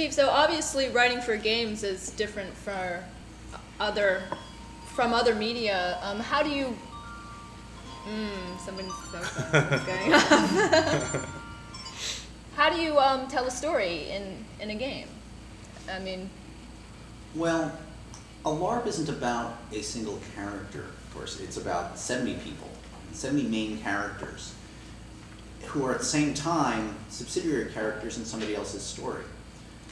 Steve, so obviously writing for games is different from other media. How do you? Somebody's going on. How do you tell a story in a game? I mean, well, a LARP isn't about a single character. Of course, it's about 70 people, 70 main characters, who are at the same time subsidiary characters in somebody else's story.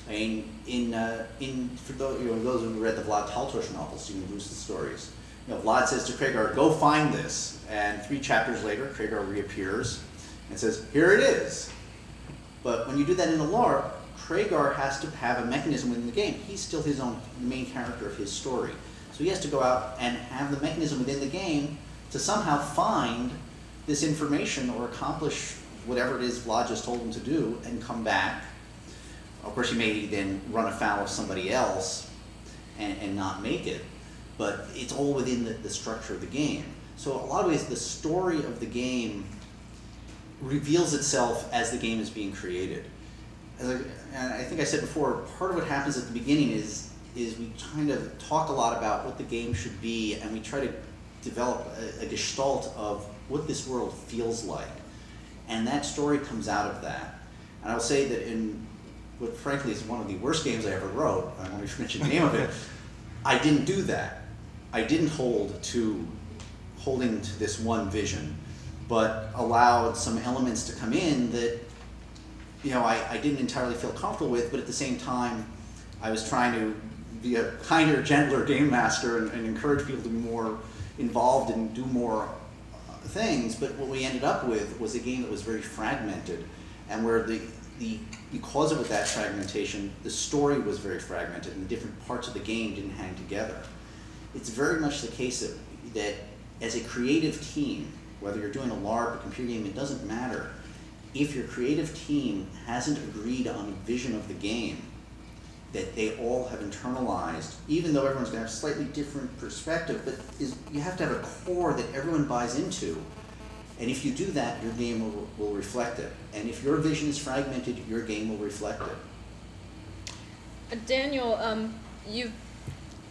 I mean, for those, those who read the Vlad Tolstoy novels, Stephen Bruce's stories, Vlad says to Kragar, "Go find this," and 3 chapters later, Kragar reappears and says, "Here it is." But when you do that in a LARP, Kragar has to have a mechanism within the game. He's still his own main character of his story, so he has to go out and have the mechanism within the game to somehow find this information or accomplish whatever it is Vlad just told him to do, and come back. Of course, you may then run afoul of somebody else and not make it, but it's all within the structure of the game. So a lot of ways, the story of the game reveals itself as the game is being created. And I think I said before, part of what happens at the beginning is we kind of talk a lot about what the game should be, and we try to develop a gestalt of what this world feels like. And that story comes out of that. And I'll say that in what frankly is one of the worst games I ever wrote, I won't even mention the name of it, I didn't do that. I didn't holding to this one vision, but allowed some elements to come in that I didn't entirely feel comfortable with, but at the same time, I was trying to be a kinder, gentler game master and encourage people to be more involved and do more things. But what we ended up with was a game that was very fragmented, and where because of that fragmentation, the story was very fragmented, and the different parts of the game didn't hang together. It's very much the case that as a creative team, whether you're doing a LARP, a computer game, it doesn't matter. If your creative team hasn't agreed on a vision of the game that they all have internalized, even though everyone's going to have a slightly different perspective, but you have to have a core that everyone buys into. And if you do that, your game will reflect it. And if your vision is fragmented, your game will reflect it. Daniel, you've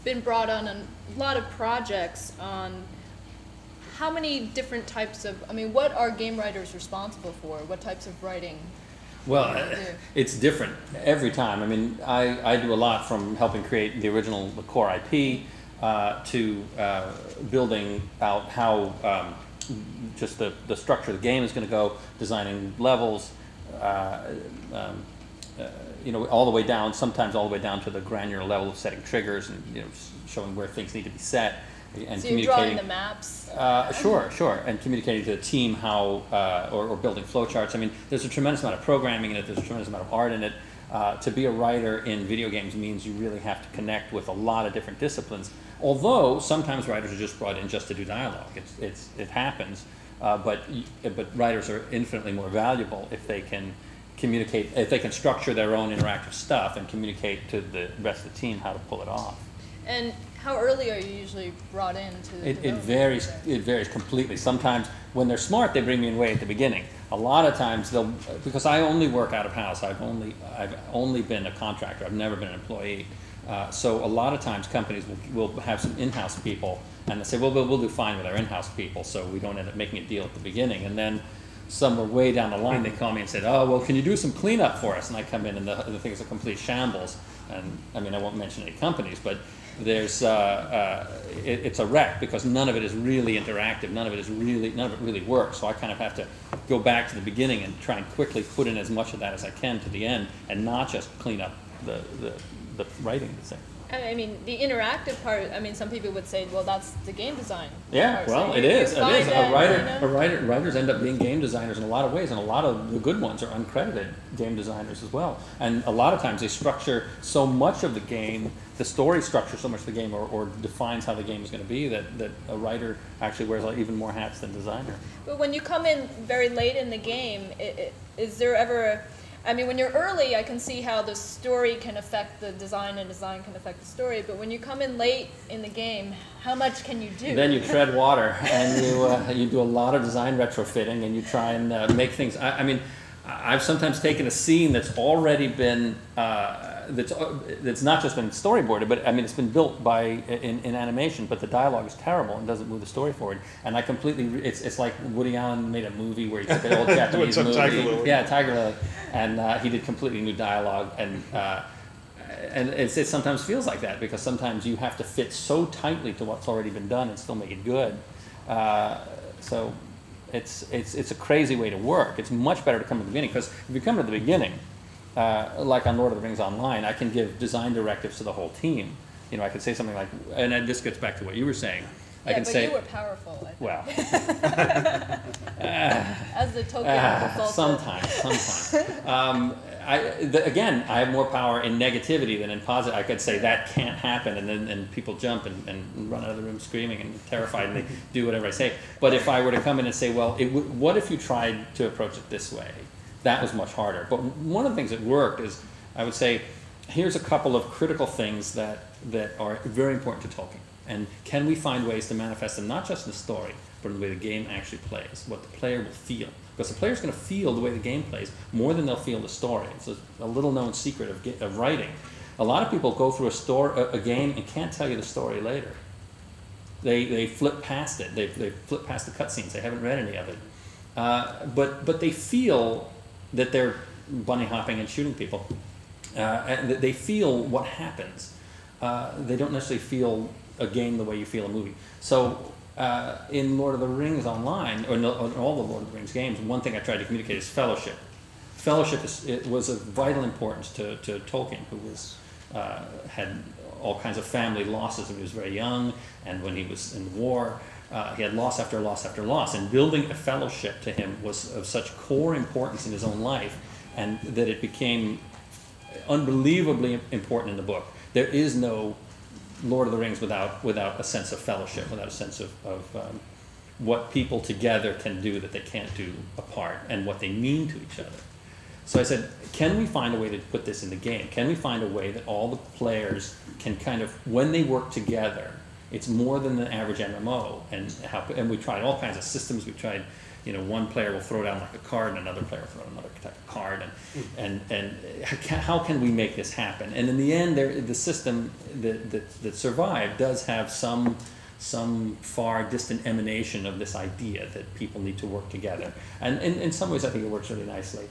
been brought on a lot of projects on how many different types of, what are game writers responsible for? What types of writing? Well, it's different every time. I do a lot from helping create the original core IP to building out how just the structure of the game is going to go, designing levels, all the way down, sometimes all the way down to the granular level of setting triggers and showing where things need to be set. And so you're drawing the maps? Sure, and communicating to the team how, or building flowcharts. There's a tremendous amount of programming in it, there's a tremendous amount of art in it. To be a writer in video games means you really have to connect with a lot of different disciplines. Although sometimes writers are just brought in just to do dialogue. It happens, but writers are infinitely more valuable if they can communicate, if they can structure their own interactive stuff and communicate to the rest of the team how to pull it off. And how early are you usually brought in to the development? It varies completely. Sometimes when they're smart, they bring me in way at the beginning. A lot of times because I only work out of house. I've only been a contractor. I've never been an employee. So a lot of times companies will have some in-house people, and they say, well, we'll do fine with our in-house people, so we don't end up making a deal at the beginning. And then somewhere way down the line, they call me and said, oh, well, can you do some cleanup for us? And I come in, and the thing is a complete shambles. And I won't mention any companies, but there's it's a wreck because none of it is really interactive. None of it really works. So I kind of have to go back to the beginning and try and quickly put in as much of that as I can to the end, and not just clean up the writing of the thing. The interactive part, some people would say, well, that's the game design part. Well, it is. Writers end up being game designers in a lot of ways, and a lot of the good ones are uncredited game designers as well. And a lot of times they structure so much of the game, the story structures so much of the game, or defines how the game is going to be, that a writer actually wears even more hats than designer. But when you come in very late in the game, is there ever when you're early, I can see how the story can affect the design and design can affect the story. But when you come in late in the game, how much can you do? Then you tread water, and you do a lot of design retrofitting, and you try and make things. I've sometimes taken a scene that's already been that's not just been storyboarded, but I mean it's been built by in animation, but the dialogue is terrible and doesn't move the story forward. And I completely it's like Woody Allen made a movie where he took an old Japanese movie, Tiger Lily. yeah, Tiger Lily, and he did completely new dialogue, and it sometimes feels like that because sometimes you have to fit so tightly to what's already been done and still make it good. So it's a crazy way to work. It's much better to come at the beginning, because if you come at the beginning, like on Lord of the Rings Online, I can give design directives to the whole team. You know, I could say something like, and then this gets back to what you were saying. Yeah, I can but say, you were powerful, I think. well, As the token consultant. sometimes. Again, I have more power in negativity than in positive. I could say that can't happen, and people jump and run out of the room screaming and terrified, and they do whatever I say. But if I were to come in and say, well, what if you tried to approach it this way? That was much harder. But one of the things that worked is, I would say, here's a couple of critical things that are very important to Tolkien. And can we find ways to manifest them, not just in the story, but in the way the game actually plays, what the player will feel. Because the player's going to feel the way the game plays more than they'll feel the story. It's a little-known secret of writing. A lot of people go through a game and can't tell you the story later. They flip past it. They flip past the cutscenes. They haven't read any of it. But they feel that they're bunny hopping and shooting people. And they feel what happens. They don't necessarily feel a game the way you feel a movie. So in Lord of the Rings Online, or in all the Lord of the Rings games, one thing I tried to communicate is fellowship. Fellowship was of vital importance to Tolkien, who had all kinds of family losses when he was very young, and when he was in war, he had loss after loss after loss. And building a fellowship to him was of such core importance in his own life, and that it became unbelievably important in the book. There is no Lord of the Rings without a sense of fellowship, without a sense of what people together can do that they can't do apart, and what they mean to each other. So I said, can we find a way to put this in the game? Can we find a way that all the players can kind of, when they work together, it's more than the average MMO, and we tried all kinds of systems. We tried, one player will throw down like a card, and another player will throw another type of card, and how can we make this happen? And in the end, the system that survived does have some far distant emanation of this idea that people need to work together. And in some ways, I think it works really nicely.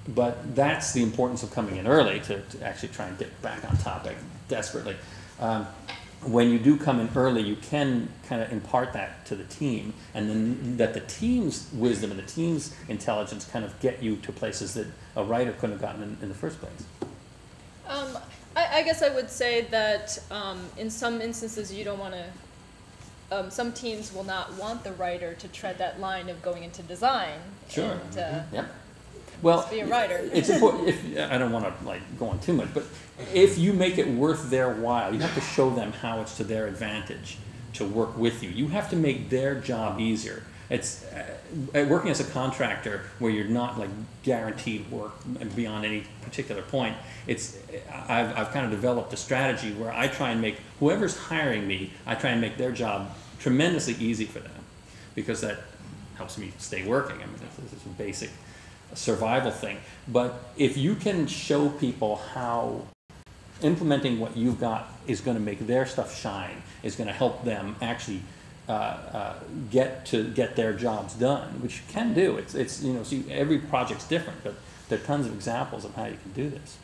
But that's the importance of coming in early to actually try and get back on topic desperately. When you do come in early, you can kind of impart that to the team, and then that the team's wisdom and the team's intelligence kind of get you to places that a writer couldn't have gotten in the first place. I guess I would say that in some instances you don't want to, some teams will not want the writer to tread that line of going into design. Sure. And, Yep. Well, be a writer. It's important. I don't want to go on too much, but if you make it worth their while, you have to show them how it's to their advantage to work with you. You have to make their job easier. It's working as a contractor where you're not guaranteed work beyond any particular point. I've kind of developed a strategy where I try and make whoever's hiring me, I try and make their job tremendously easy for them, because that helps me stay working. I mean, this is a basic survival thing. But if you can show people how implementing what you've got is going to make their stuff shine, is going to help them actually get their jobs done, which you can do. See, every project's different, but there are tons of examples of how you can do this.